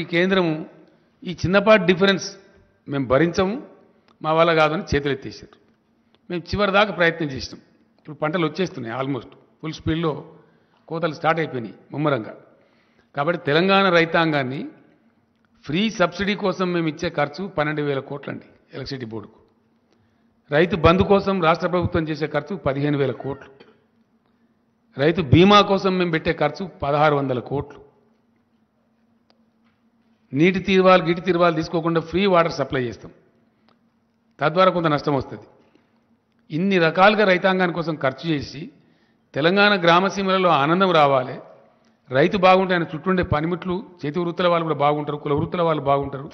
ఈ కేంద్రం ఈ చిన్నపాటి డిఫరెన్స్ మేము భరించము, మా వల్ల కాదని చేతులు ఎత్తేసారు. మేము చివరి దాకా ప్రయత్నం చేసినాం. ఇప్పుడు పంటలు వచ్చేస్తున్నాయి, ఆల్మోస్ట్ ఫుల్ స్పీడ్లో కోతలు స్టార్ట్ అయిపోయినాయి ముమ్మరంగా. కాబట్టి తెలంగాణ రైతాంగాన్ని ఫ్రీ సబ్సిడీ కోసం మేము ఇచ్చే ఖర్చు 12,000 కోట్లండి ఎలక్ట్రిసిటీ బోర్డుకు. రైతు బంధు కోసం రాష్ట్ర ప్రభుత్వం చేసే ఖర్చు 15,000 కోట్లు. రైతు బీమా కోసం మేము పెట్టే ఖర్చు 1,600 కోట్లు. నీటి తీర్వాలు గిటి తీర్వాలు తీసుకోకుండా ఫ్రీ వాటర్ సప్లై చేస్తాం, తద్వారా కొంత నష్టం వస్తుంది. ఇన్ని రకాలుగా రైతాంగాని కోసం ఖర్చు చేసి తెలంగాణ గ్రామసీమలలో ఆనందం రావాలి, రైతు బాగుంటే ఆయన చుట్టూండే పనిముట్లు చేతి వృత్తుల వాళ్ళు కూడా బాగుంటారు, కుల వృత్తుల వాళ్ళు బాగుంటారు,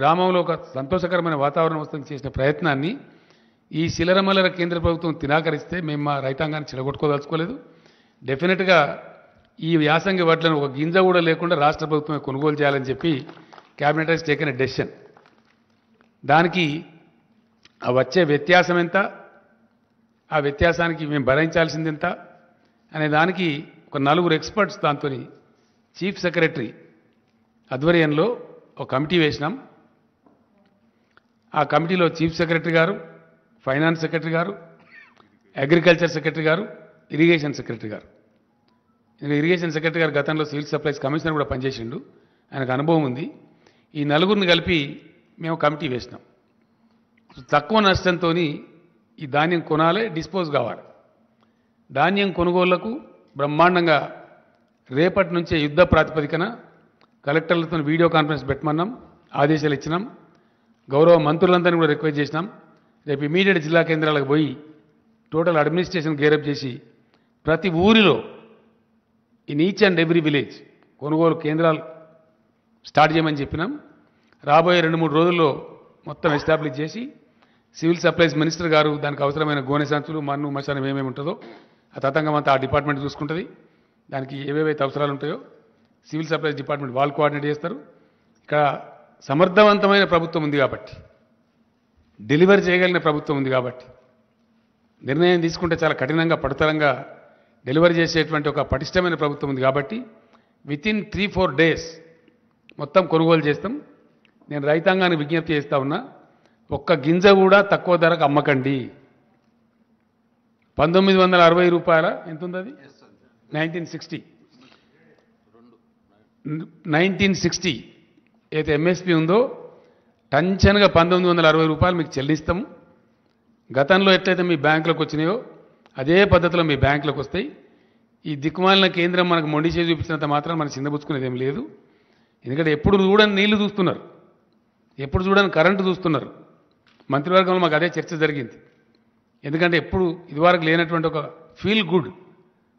గ్రామంలో ఒక సంతోషకరమైన వాతావరణం వస్తుంది చేసిన ప్రయత్నాన్ని ఈ శిలరమల్లర కేంద్ర ప్రభుత్వం తినాకరిస్తే మేము మా రైతాంగాన్ని చెడగొట్టుకోదలుచుకోలేదు. డెఫినెట్గా ఈ యాసంగి వడ్లను ఒక గింజ కూడా లేకుండా రాష్ట్ర ప్రభుత్వమే కొనుగోలు చేయాలని చెప్పి cabinet has taken a decision. దానికి ఆ వచ్చే వ్యత్యాసం ఎంత, ఆ వ్యత్యాసానికి మేము భరించాల్సింది ఎంత అనే దానికి ఒక 4 ఎక్స్పర్ట్స్ దాంతో చీఫ్ సెక్రటరీ ఆధ్వర్యంలో ఒక కమిటీ వేసినాం. ఆ కమిటీలో చీఫ్ సెక్రటరీ గారు, ఫైనాన్స్ సెక్రటరీ గారు, అగ్రికల్చర్ సెక్రటరీ గారు, ఇరిగేషన్ సెక్రటరీ గారు. ఇరిగేషన్ సెక్రటరీ గారు గతంలో సివిల్ సప్లైస్ కమిషనర్ కూడా పనిచేసిండు, ఆయనకు అనుభవం ఉంది. ఈ 4 కలిపి మేము కమిటీ వేసినాం. తక్కువ నష్టంతో ఈ ధాన్యం కొనాలి, డిస్పోజ్ కావాలి. ధాన్యం కొనుగోళ్లకు బ్రహ్మాండంగా రేపటి నుంచే యుద్ధ ప్రాతిపదికన కలెక్టర్లతో వీడియో కాన్ఫరెన్స్ పెట్టమన్నాం, ఆదేశాలు ఇచ్చినాం. గౌరవ మంత్రులందరినీ కూడా రిక్వెస్ట్ చేసినాం. రేపు ఇమీడియట్ జిల్లా కేంద్రాలకు పోయి టోటల్ అడ్మినిస్ట్రేషన్ గేరప్ చేసి ప్రతి ఊరిలో in each and every village కొనుగోలు కేంద్రాలు స్టార్ట్ చేయమని చెప్పినాం. రాబోయే 2-3 రోజుల్లో మొత్తం ఎస్టాబ్లిష్ చేసి సివిల్ సప్లైస్ మినిస్టర్ గారు దానికి అవసరమైన గోనె సంచులు, మన్ను, మశానం ఏమేమి ఉంటుందో ఆ తతంగం అంతా ఆ డిపార్ట్మెంట్ చూసుకుంటుంది. దానికి ఏవేవైతే అవసరాలు ఉంటాయో సివిల్ సప్లైస్ డిపార్ట్మెంట్ వాళ్ళు కోఆర్డినేట్ చేస్తారు. ఇక్కడ సమర్థవంతమైన ప్రభుత్వం ఉంది కాబట్టి, డెలివరీ చేయగలిగిన ప్రభుత్వం ఉంది కాబట్టి, నిర్ణయం తీసుకుంటే చాలా కఠినంగా పడుతరంగా డెలివరీ చేసేటువంటి ఒక పటిష్టమైన ప్రభుత్వం ఉంది కాబట్టి వితిన్ 3-4 డేస్ మొత్తం కొనుగోలు చేస్తాం. నేను రైతాంగానికి విజ్ఞప్తి చేస్తా ఉన్నా, ఒక్క గింజ కూడా తక్కువ ధరకు అమ్మకండి. 1960 రూపాయల ఎంత ఉంది అది, 1960 అయితే ఎంఎస్పి ఉందో టంచన్గా 1960 రూపాయలు మీకు చెల్లిస్తాము. గతంలో ఎట్లయితే మీ బ్యాంకులకు వచ్చినాయో అదే పద్ధతిలో మీ బ్యాంకులకు వస్తాయి. ఈ దిక్కుమాలిన కేంద్రం మనకు మొండి చేసి చూపించినంత మాత్రం మనం చిన్నబుచ్చుకునేది ఏం లేదు. ఎందుకంటే ఎప్పుడు చూడని నీళ్లు చూస్తున్నారు, ఎప్పుడు చూడని కరెంటు చూస్తున్నారు. మంత్రివర్గంలో మాకు అదే చర్చ జరిగింది. ఎందుకంటే ఎప్పుడు ఇదివరకు లేనటువంటి ఒక ఫీల్ గుడ్,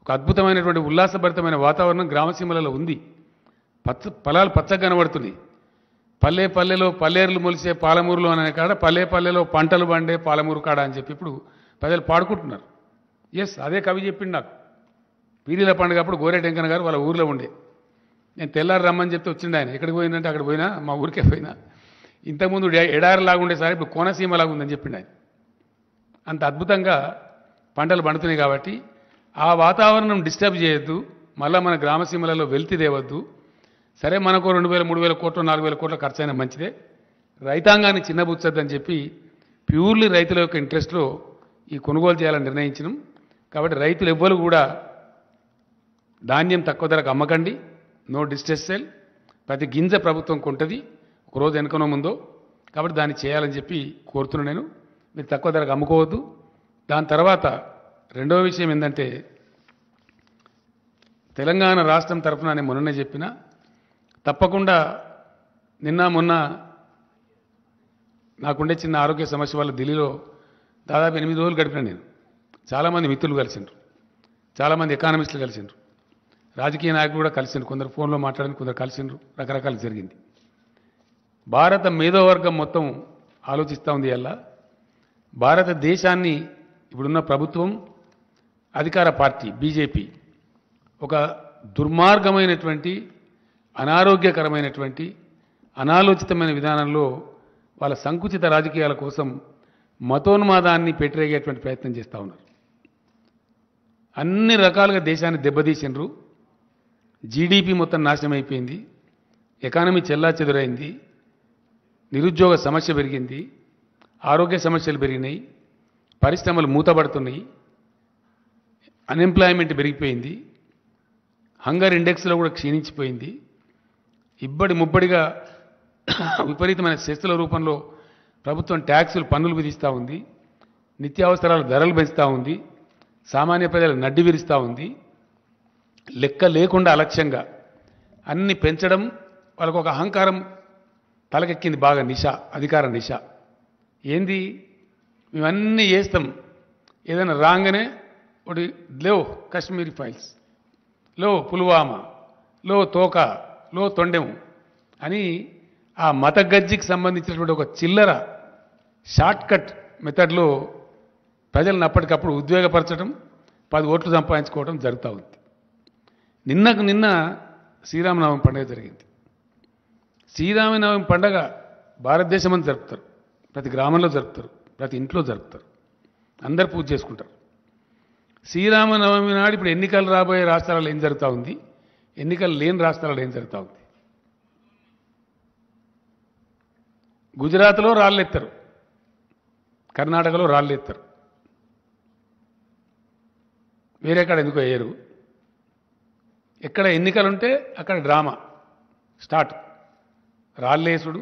ఒక అద్భుతమైనటువంటి ఉల్లాసభరితమైన వాతావరణం గ్రామసీమలలో ఉంది. పొలాలు పచ్చగా కనబడుతున్నాయి. పల్లె పల్లెలో పల్లేరులు మొలిసే పాలమూరులో అనే కాడ పల్లె పల్లెలో పంటలు పండే పాలమూరు కాడ అని చెప్పి ఇప్పుడు ప్రజలు పాడుకుంటున్నారు. ఎస్, అదే కవి చెప్పిండు నాకు. పీరీల పండుగ అప్పుడు గోరేటెంకన్న గారు వాళ్ళ ఊర్లో ఉండే, నేను తెల్లారి రమ్మని చెప్తే వచ్చిండు ఆయన. ఎక్కడికి పోయిందంటే అక్కడ పోయినా, మా ఊరికే పోయినా. ఇంతకుముందు ఎడారిలాగా ఉండే సార్ ఇప్పుడు కోనసీమలాగా ఉందని చెప్పిండు ఆయన. అంత అద్భుతంగా పంటలు పండుతున్నాయి కాబట్టి ఆ వాతావరణం డిస్టర్బ్ చేయొద్దు, మళ్ళీ మన గ్రామసీమలలో వెల్తి తేవద్దు. సరే, మనకు 2,000-3,000 కోట్లు 4,000 కోట్ల ఖర్చు అయినా మంచిదే, రైతాంగాన్ని చిన్నబుచ్చొద్దని చెప్పి ప్యూర్లీ రైతుల యొక్క ఇంట్రెస్ట్లో ఈ కొనుగోలు చేయాలని నిర్ణయించినాం. కాబట్టి రైతులు ఎవ్వరు కూడా ధాన్యం తక్కువ ధరకు అమ్మకండి, నో డిస్ట్రెస్ సేల్. ప్రతి గింజ ప్రభుత్వం కొంటుంది, ఒకరోజు వెనుకనో ముందో. కాబట్టి దాన్ని చేయాలని చెప్పి కోరుతున్నాను నేను. మీరు తక్కువ ధరకు అమ్ముకోవద్దు. దాని తర్వాత రెండవ విషయం ఏంటంటే, తెలంగాణ రాష్ట్రం తరఫున నేను మొన్ననే చెప్పిన, తప్పకుండా నిన్న మొన్న నాకుండే చిన్న ఆరోగ్య సమస్య వల్ల ఢిల్లీలో దాదాపు 8 రోజులు గడిపిన నేను. చాలామంది మిత్రులు కలిసిండ్రు, చాలామంది ఎకానమిస్టులు కలిసిండ్రు, రాజకీయ నాయకులు కూడా కలిసిండ్రు, కొందరు ఫోన్లో మాట్లాడిన, కొందరు కలిసిండ్రు, రకరకాలు జరిగింది. భారత మేధోవర్గం మొత్తం ఆలోచిస్తూ ఉంది. అలా భారతదేశాన్ని ఇప్పుడున్న ప్రభుత్వం, అధికార పార్టీ బీజేపీ ఒక దుర్మార్గమైనటువంటి, అనారోగ్యకరమైనటువంటి, అనాలోచితమైన విధానంలో వాళ్ళ సంకుచిత రాజకీయాల కోసం మతోన్మాదాన్ని పెట్టరేగేటువంటి ప్రయత్నం చేస్తూ ఉన్నారు. అన్ని రకాలుగా దేశాన్ని దెబ్బతీసిండ్రు. జీడీపీ మొత్తం నాశనం అయిపోయింది. ఎకానమీ చెల్లాచెదురైంది, నిరుద్యోగ సమస్య పెరిగింది, ఆరోగ్య సమస్యలు పెరిగినాయి, పరిశ్రమలు మూతపడుతున్నాయి, అన్ఎంప్లాయ్మెంట్ పెరిగిపోయింది, హంగర్ ఇండెక్స్లో కూడా క్షీణించిపోయింది, ఇబ్బడి ముబ్బడిగా విపరీతమైన సెస్సుల రూపంలో ప్రభుత్వం ట్యాక్సులు పన్నులు విధిస్తూ ఉంది, నిత్యావసరాల ధరలు పెంచుతూ ఉంది, సామాన్య ప్రజలు నడ్డి విరుస్తూ ఉంది. లెక్క లేకుండా అలక్ష్యంగా అన్ని పెంచడం, వాళ్ళకు ఒక అహంకారం తలకెక్కింది బాగా, నిష, అధికార నిష. ఏంది మేమన్నీ చేస్తాం, ఏదైనా రాగానే ఒకటి లో కాశ్మీరీ ఫైల్స్, లో పుల్వామా, లో తోక, లో తొండెం అని ఆ మత గజ్జికి సంబంధించినటువంటి ఒక చిల్లర షార్ట్కట్ మెథడ్లో ప్రజలను అప్పటికప్పుడు ఉద్వేగపరచడం, 10 ఓట్లు సంపాదించుకోవడం జరుగుతూ ఉంది. నిన్న శ్రీరామనవమి పండుగ జరిగింది. శ్రీరామనవమి పండుగ భారతదేశం అంతా జరుపుతారు, ప్రతి గ్రామంలో జరుపుతారు, ప్రతి ఇంట్లో జరుపుతారు, అందరు పూజ చేసుకుంటారు. శ్రీరామనవమి నాడు ఇప్పుడు ఎన్నికలు రాబోయే రాష్ట్రాలలో ఏం జరుగుతూ ఉంది, ఎన్నికలు లేని రాష్ట్రాలలో ఏం జరుగుతూ ఉంది. గుజరాత్లో రాళ్ళెత్తారు, కర్ణాటకలో రాళ్ళెత్తారు, వేరేకాడ ఎందుకో వేయరు. ఎక్కడ ఎన్నికలుంటే అక్కడ డ్రామా స్టార్ట్, రాళ్ళేసుడు,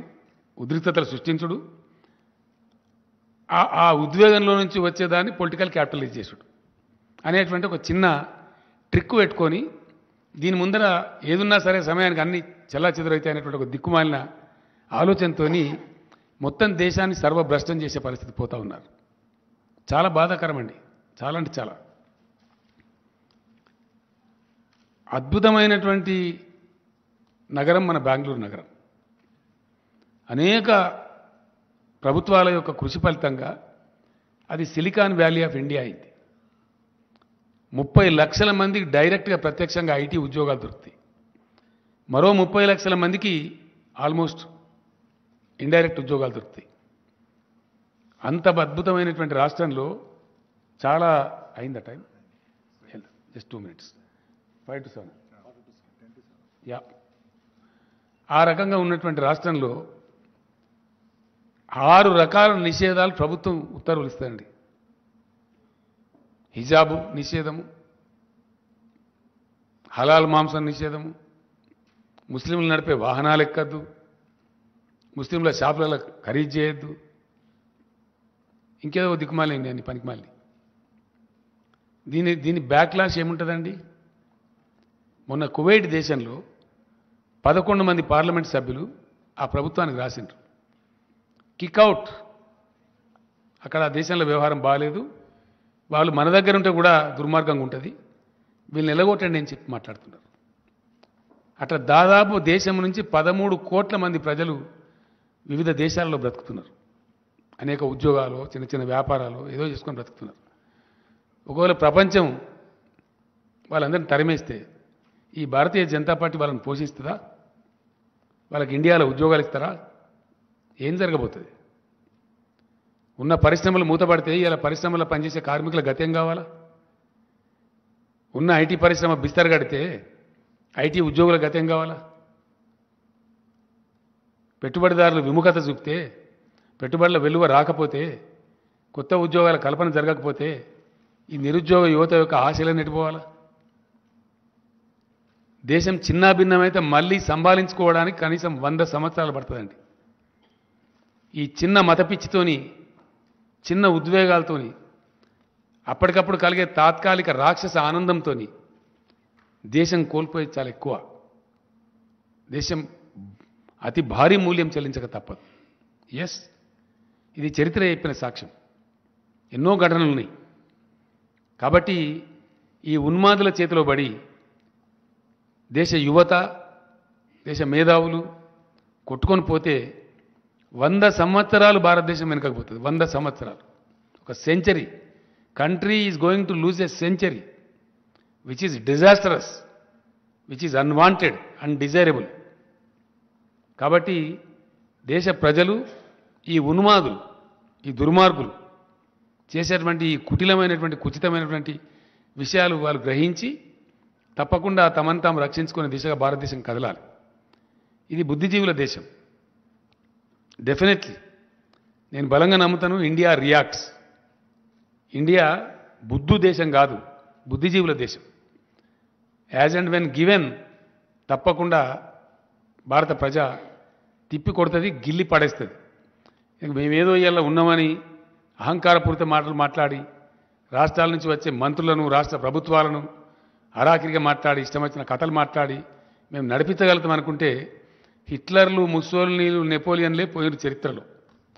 ఉద్రిక్తతలు సృష్టించుడు, ఆ ఉద్వేగంలో నుంచి వచ్చేదాన్ని పొలిటికల్ క్యాపిటలైజ్ చేసుడు అనేటువంటి ఒక చిన్న ట్రిక్ పెట్టుకొని దీని ముందర ఏదున్నా సరే సమయానికి అన్ని చెల్లాచెదురైతే అనేటువంటి ఒక దిక్కుమాలిన ఆలోచనతో మొత్తం దేశాన్ని సర్వభ్రష్టం చేసే పరిస్థితి పోతూ ఉన్నారు. చాలా బాధాకరం అండి, చాలా అంటే చాలా. అద్భుతమైనటువంటి నగరం మన బెంగళూరు నగరం. అనేక ప్రభుత్వాల యొక్క కృషి ఫలితంగా అది సిలికాన్ వ్యాలీ ఆఫ్ ఇండియా అయింది. 30 లక్షల మందికి డైరెక్ట్గా ప్రత్యక్షంగా ఐటీ ఉద్యోగాలు దొరుకుతాయి. మరో 30 లక్షల మందికి ఆల్మోస్ట్ ఇండైరెక్ట్ ఉద్యోగాలు దొరుకుతాయి. అంత అద్భుతమైనటువంటి రాష్ట్రంలో చాలా అయిందా time, just 2 minutes, 5 to 7, yeah. ఆ రకంగా ఉన్నటువంటి రాష్ట్రంలో 6 రకాల నిషేధాలు ప్రభుత్వం ఉత్తర్వులు ఇస్తుందండి. హిజాబు నిషేధము, హలాల్ మాంసం నిషేధము, ముస్లింలు నడిపే వాహనాలు ఎక్కద్దు, ముస్లింల షాపులలో ఖరీదు చేయొద్దు, ఇంకేదో దిక్కుమాలి అన్ని పనికిమాలి. దీని బ్యాక్లాష్ ఏముంటుందండి? మొన్న కువైట్ దేశంలో 11 మంది పార్లమెంట్ సభ్యులు ఆ ప్రభుత్వానికి రాసిండ్రు, కిక్అవుట్. అక్కడ ఆ దేశంలో వ్యవహారం బాగాలేదు, వాళ్ళు మన దగ్గర ఉంటే కూడా దుర్మార్గంగా ఉంటుంది, వీళ్ళని ఎలగొట్టండి అని చెప్పి మాట్లాడుతున్నారు. అట్లా దాదాపు దేశం నుంచి 13 కోట్ల మంది ప్రజలు వివిధ దేశాలలో బ్రతుకుతున్నారు. అనేక ఉద్యోగాలు, చిన్న చిన్న వ్యాపారాలు ఏదో చేసుకొని బ్రతుకుతున్నారు. ఒకవేళ ప్రపంచం వాళ్ళందరినీ తరిమేస్తే ఈ భారతీయ జనతా పార్టీ వాళ్ళని పోషిస్తుందా? వాళ్ళకి ఇండియాలో ఉద్యోగాలు ఇస్తారా? ఏం జరగబోతుంది? ఉన్న పరిశ్రమలు మూతపడితే ఇలా పరిశ్రమలో పనిచేసే కార్మికుల గతి ఏం కావాలా? ఉన్న ఐటీ పరిశ్రమ బిస్తర్ కడితే ఐటీ ఉద్యోగుల గతి ఏం కావాలా? పెట్టుబడిదారులు విముఖత చూపితే, పెట్టుబడుల వెలువ రాకపోతే, కొత్త ఉద్యోగాల కల్పన జరగకపోతే ఈ నిరుద్యోగ యువత యొక్క ఆశలను నెట్టిపోవాలా? దేశం చిన్నాభిన్నమైతే మళ్ళీ సంభాళించుకోవడానికి కనీసం 100 సంవత్సరాలు పడుతుందండి. ఈ చిన్న మతపిచ్చితోని, చిన్న ఉద్వేగాలతోని, అప్పటికప్పుడు కలిగే తాత్కాలిక రాక్షస ఆనందంతో దేశం కోల్పోయేది చాలా ఎక్కువ. దేశం అతి భారీ మూల్యం చెల్లించక తప్పదు. ఎస్, ఇది చరిత్ర చెప్పిన సాక్ష్యం. ఎన్నో ఘటనలు ఉన్నాయి. కాబట్టి ఈ ఉన్మాదుల చేతిలో పడి దేశ యువత, దేశ మేధావులు కొట్టుకొని పోతే 100 సంవత్సరాలు భారతదేశం వెనుకపోతుంది. 100 సంవత్సరాలు, ఒక century. Country is going to lose a century which is disastrous, which is unwanted, undesirable. కాబట్టి దేశ ప్రజలు, ఈ ఉన్మాదులు, ఈ దుర్మార్గులు చేసేటువంటి ఈ కుటిలమైనటువంటి, కుచితమైనటువంటి విషయాలు వాళ్ళు గ్రహించి తప్పకుండా తమను తాము రక్షించుకునే దిశగా భారతదేశం కదలాలి. ఇది బుద్ధిజీవుల దేశం. డెఫినెట్లీ నేను బలంగా నమ్ముతాను, ఇండియా రియాక్ట్స్. ఇండియా బుద్ధు దేశం కాదు, బుద్ధిజీవుల దేశం. యాజ్ అండ్ వెన్ గివెన్ తప్పకుండా భారత ప్రజ తిప్పి కొడుతుంది, గిల్లి పడేస్తుంది. మేమేదో ఇవాళ ఉన్నామని అహంకారపూరిత మాటలు మాట్లాడి రాష్ట్రాల నుంచి వచ్చే మంత్రులను, రాష్ట్ర ప్రభుత్వాలను అరాకిరిగా మాట్లాడి, ఇష్టం వచ్చిన కథలు మాట్లాడి మేము నడిపించగలుగుతాం అనుకుంటే హిట్లర్లు, ముస్సోలినీలు, నెపోలియన్లే పోయిన చరిత్రలో.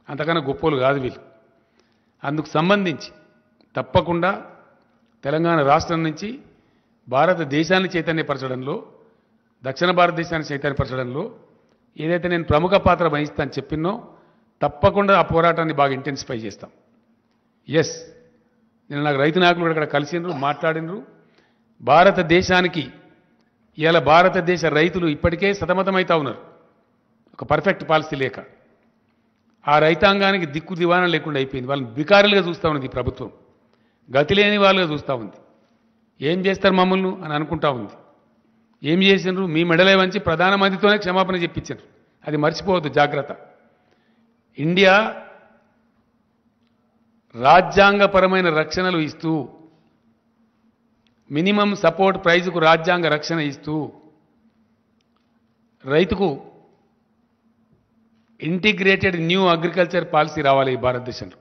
అంతకన్నా గొప్పలు కాదు వీళ్ళు. అందుకు సంబంధించి తప్పకుండా తెలంగాణ రాష్ట్రం నుంచి భారతదేశాన్ని చైతన్యపరచడంలో, దక్షిణ భారతదేశాన్ని చైతన్యపరచడంలో ఏదైతే నేను ప్రముఖ పాత్ర వహిస్తాను చెప్పినో తప్పకుండా ఆ పోరాటాన్ని బాగా ఇంటెన్సిఫై చేస్తాం. ఎస్, నేను నాకు రైతు నాయకులు కూడా ఇక్కడ కలిసినరు, మాట్లాడినరు. భారతదేశానికి ఇవాళ భారతదేశ రైతులు ఇప్పటికే సతమతమవుతా ఉన్నారు ఒక పర్ఫెక్ట్ పాలసీ లేక. ఆ రైతాంగానికి దిక్కు దివాణం లేకుండా అయిపోయింది. వాళ్ళని బికారులుగా చూస్తూ ఉంది ఈ ప్రభుత్వం, గతి లేని వాళ్ళుగా చూస్తూ ఉంది. ఏం చేస్తారు మమ్మల్ని అని అనుకుంటా ఉంది. ఏం చేసినారు? మీ మెడలే వంచి ప్రధానమంత్రితోనే క్షమాపణ చెప్పించారు. అది మర్చిపోవద్దు, జాగ్రత్త. ఇండియా రాజ్యాంగపరమైన రక్షణలు ఇస్తూ, మినిమం సపోర్ట్ ప్రైజ్కు రాజ్యాంగ రక్షణ ఇస్తూ, రైతుకు ఇంటిగ్రేటెడ్ న్యూ అగ్రికల్చర్ పాలసీ రావాలి ఈ భారతదేశంలో.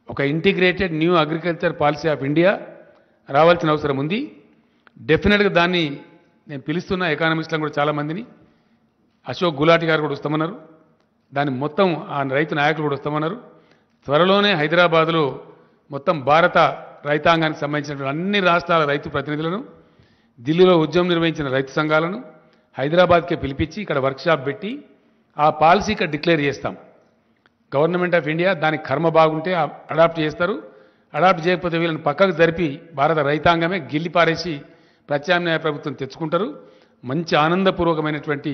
ఒక integrated new agriculture policy of India రావాల్సిన అవసరం ఉంది. డెఫినెట్గా దాన్ని నేను పిలుస్తున్న ఎకానమిస్టులను కూడా చాలామందిని, అశోక్ గులాటి గారు కూడా వస్తామన్నారు, దాన్ని మొత్తం ఆ రైతు నాయకులు కూడా వస్తామన్నారు. త్వరలోనే హైదరాబాదులో మొత్తం భారత రైతాంగానికి సంబంధించిన అన్ని రాష్ట్రాల రైతు ప్రతినిధులను, ఢిల్లీలో ఉద్యమం నిర్వహించిన రైతు సంఘాలను హైదరాబాద్కే పిలిపించి ఇక్కడ వర్క్షాప్ పెట్టి ఆ పాలసీ ఇక్కడ డిక్లేర్ చేస్తాం. గవర్నమెంట్ ఆఫ్ ఇండియా దానికి కర్మ బాగుంటే అడాప్ట్ చేస్తారు, అడాప్ట్ చేయకపోతే వీళ్ళని పక్కకు జరిపి భారత రైతాంగమే గిల్లి పారేసి ప్రత్యామ్నాయ ప్రభుత్వం తెచ్చుకుంటారు. మంచి ఆనందపూర్వకమైనటువంటి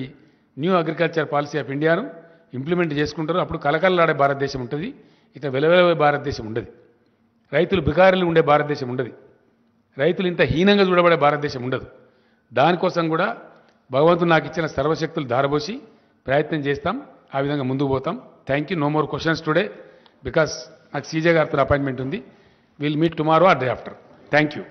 న్యూ అగ్రికల్చర్ పాలసీ ఆఫ్ ఇండియాను ఇంప్లిమెంట్ చేసుకుంటారు. అప్పుడు కలకలలాడే భారతదేశం ఉంటుంది, ఇక వెలవెలవే భారతదేశం ఉండదు. రైతులు బికారులు ఉండే భారతదేశం ఉండదు, రైతులు ఇంత హీనంగా చూడబడే భారతదేశం ఉండదు. దానికోసం కూడా భగవంతుడు నాకు ఇచ్చిన సర్వశక్తులు ధారబోసి ప్రయత్నం చేస్తాం, ఆ విధంగా ముందుకు పోతాం. Thank you. No more questions today because నాకు సీజే గారితో అపాయింట్మెంట్ ఉంది. Will meet tomorrow or day after. Thank you.